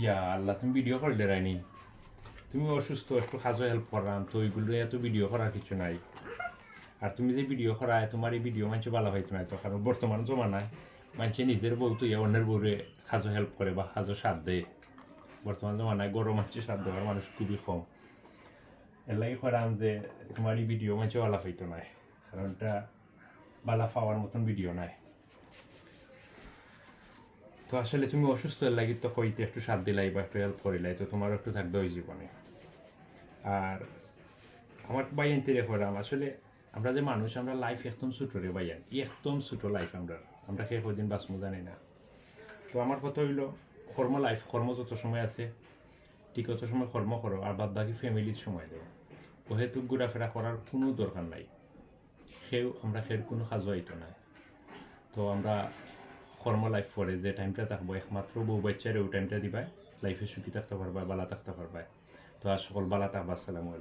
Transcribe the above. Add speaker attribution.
Speaker 1: ইয়া আল্লাহ, তুমি ভিডিও করলে রাইনি, তুমি অসুস্থ, একটু কাজও হেল্প করলাম, তো ওইগুলো এত ভিডিও করার কিছু নাই। আর তুমি যে ভিডিও করায়, তোমার এই ভিডিও মানুষ ভালো হইতো না তো, কারণ বর্তমান জমানায় মানুষে নিজের বউ তো অন্যের বউরে কাজও হেল্প করে বা কাজও সাথ দেয়। বর্তমান জমানায় গরম মানুষের সাথ দেওয়ার মানুষ খুবই কম। এর লাগে করাম যে তোমার এই ভিডিও মানুষ ভালো হইতো না, কারণ এটা বালা পাওয়ার মতন ভিডিও নাই। তো আসলে তুমি অসুস্থ এর লাগি তো হইতে একটু সাথ দিলাই বা একটু হেল্প করিলাই, তো তোমার একটু থাকবে ওই জীবনে। আর আমার বাইয়ান তেরে করাম আসলে, আমরা যে মানুষ, আমরা লাইফ একদম ছোটো রে বাইয়ান, একদম ছোটো লাইফ। আমরা খেয়ে কদিন বাঁচমু জানি না। তো আমার কথা হইল, কর্ম লাইফ, কর্ম যত সময় আছে ঠিক অত সময় কর্ম করো, আর বাদ বাকি ফ্যামিলির সময় দেবো। ওহেতুক ঘোরাফেরা করার কোনো দরকার নাই। আমরা খের কোনো কাজও আইতো না। তো আমরা কর্ম লাইফ পরে যে টাইমটা থাকবো, একমাত্র বউ বাচ্চারে ওই টাইমটা দিবাই, লাইফে সুখী থাকতে পারবা, বালা থাকতে পারবা। তো আর সকল বালা থাকবা। আসসালামু আলাইকুম।